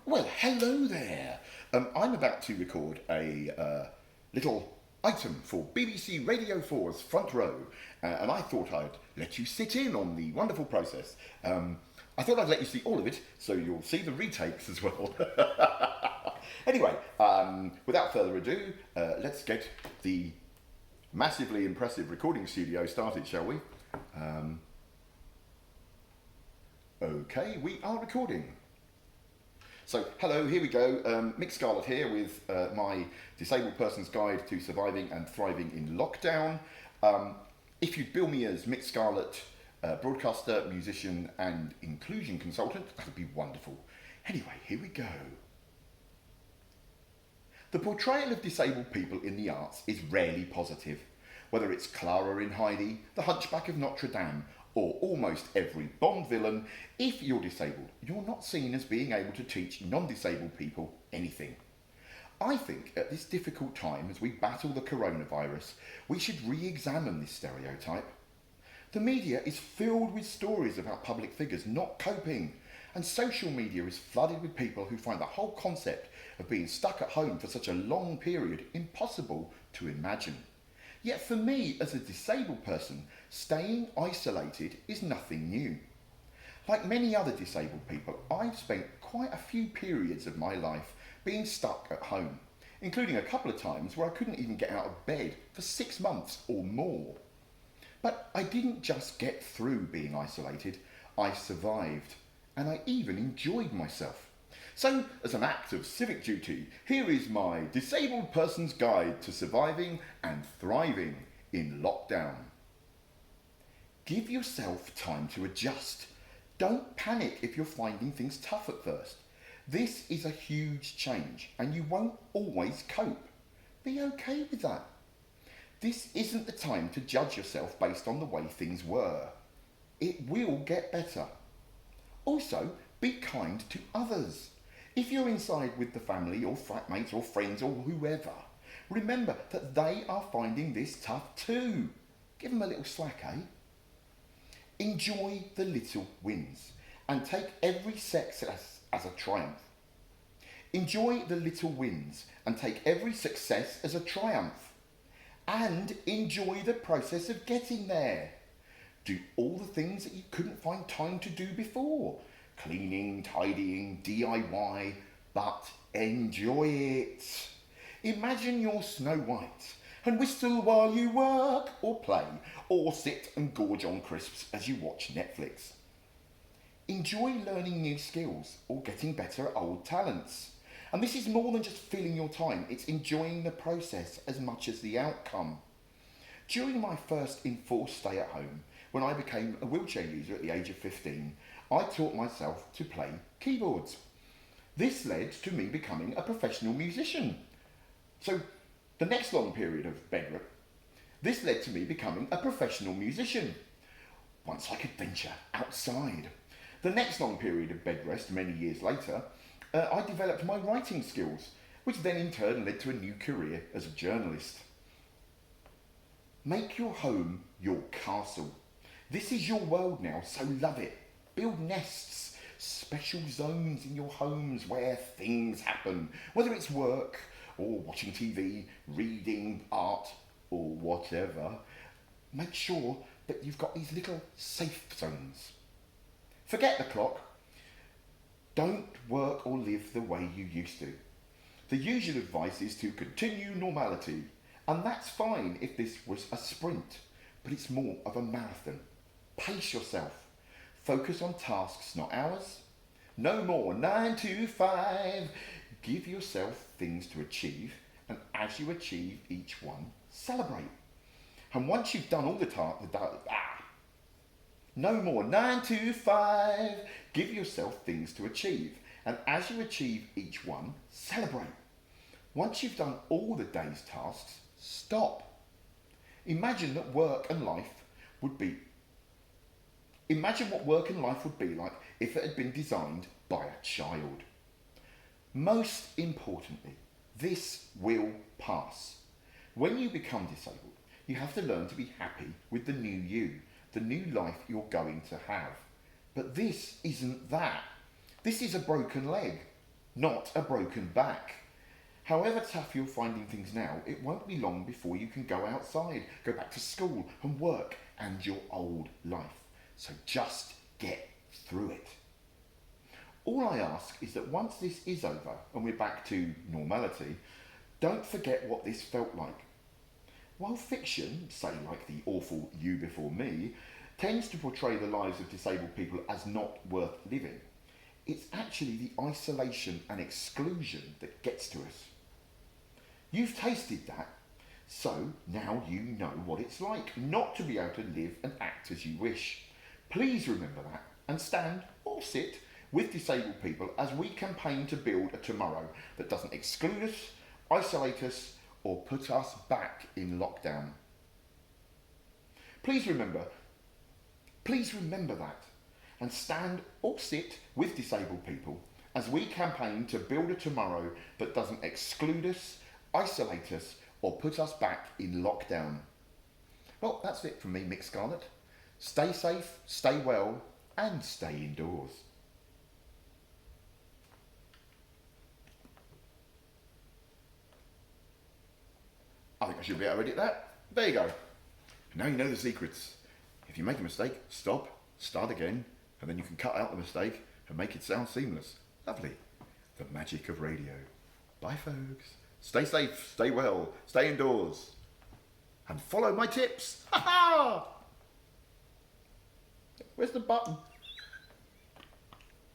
Well, hello there. I'm about to record a little item for BBC Radio 4's Front Row, and I thought I'd let you sit in on the wonderful process. I thought I'd let you see all of it, so you'll see the retakes as well. Anyway, without further ado, let's get the massively impressive recording studio started, shall we? Okay, we are recording. So, hello, here we go. Mik Scarlet here with my Disabled Person's Guide to Surviving and Thriving in Lockdown. If you'd bill me as Mik Scarlet, broadcaster, musician and inclusion consultant, that would be wonderful. Anyway, here we go. The portrayal of disabled people in the arts is rarely positive. Whether it's Clara in Heidi, The Hunchback of Notre Dame, or almost every Bond villain, if you're disabled, you're not seen as being able to teach non-disabled people anything. I think at this difficult time as we battle the coronavirus, we should re-examine this stereotype. The media is filled with stories about public figures not coping, and social media is flooded with people who find the whole concept of being stuck at home for such a long period impossible to imagine. Yet for me, as a disabled person, staying isolated is nothing new. Like many other disabled people, I've spent quite a few periods of my life being stuck at home, including a couple of times where I couldn't even get out of bed for 6 months or more. But I didn't just get through being isolated, I survived, and I even enjoyed myself. So, as an act of civic duty, here is my Disabled Person's Guide to Surviving and Thriving in Lockdown. Give yourself time to adjust. Don't panic if you're finding things tough at first. This is a huge change and you won't always cope. Be okay with that. This isn't the time to judge yourself based on the way things were. It will get better. Also, be kind to others. If you're inside with the family or flatmates or friends or whoever, remember that they are finding this tough too. Give them a little slack, eh? Enjoy the little wins and take every success as a triumph. Enjoy the little wins and take every success as a triumph. And enjoy the process of getting there. Do all the things that you couldn't find time to do before. Cleaning, tidying, DIY, but enjoy it. Imagine you're Snow White and whistle while you work or play or sit and gorge on crisps as you watch Netflix. Enjoy learning new skills or getting better at old talents. And this is more than just filling your time, it's enjoying the process as much as the outcome. During my first enforced stay at home, when I became a wheelchair user at the age of 15, I taught myself to play keyboards. This led to me becoming a professional musician. So, the next long period of bedrock, this led to me becoming a professional musician. Once I could venture outside. The next long period of bed rest, many years later, I developed my writing skills, which then in turn led to a new career as a journalist. Make your home your castle. This is your world now, so love it. Build nests, special zones in your homes where things happen, whether it's work or watching TV, reading, art or whatever. Make sure that you've got these little safe zones. Forget the clock. Don't work or live the way you used to. The usual advice is to continue normality, and that's fine if this was a sprint, but it's more of a marathon. Pace yourself. Focus on tasks, not hours. No more 9 to 5. Give yourself things to achieve, and as you achieve each one, celebrate. And once you've done all the tasks, no more 9 to 5. Give yourself things to achieve, and as you achieve each one, celebrate. Once you've done all the day's tasks, stop. Imagine what work and life would be like if it had been designed by a child. Most importantly, this will pass. When you become disabled, you have to learn to be happy with the new you, the new life you're going to have. But this isn't that. This is a broken leg. not a broken back. However tough you're finding things now, it won't be long before you can go outside, go back to school and work and your old life. So just get through it. All I ask is that once this is over and we're back to normality, don't forget what this felt like. While fiction, say like the awful You Before Me, tends to portray the lives of disabled people as not worth living, it's actually the isolation and exclusion that gets to us. You've tasted that, so now you know what it's like not to be able to live and act as you wish. Please remember that and stand or sit with disabled people as we campaign to build a tomorrow that doesn't exclude us, isolate us, or put us back in lockdown. Please remember that and stand or sit with disabled people as we campaign to build a tomorrow that doesn't exclude us, isolate us, or put us back in lockdown. Well, that's it from me, Mik Scarlet. Stay safe, stay well, and stay indoors. I think I should be able to edit that. There you go. Now you know the secrets. If you make a mistake, stop, start again, and then you can cut out the mistake and make it sound seamless. Lovely. The magic of radio. Bye, folks. Stay safe, stay well, stay indoors, and follow my tips. Ha ha! Where's the button?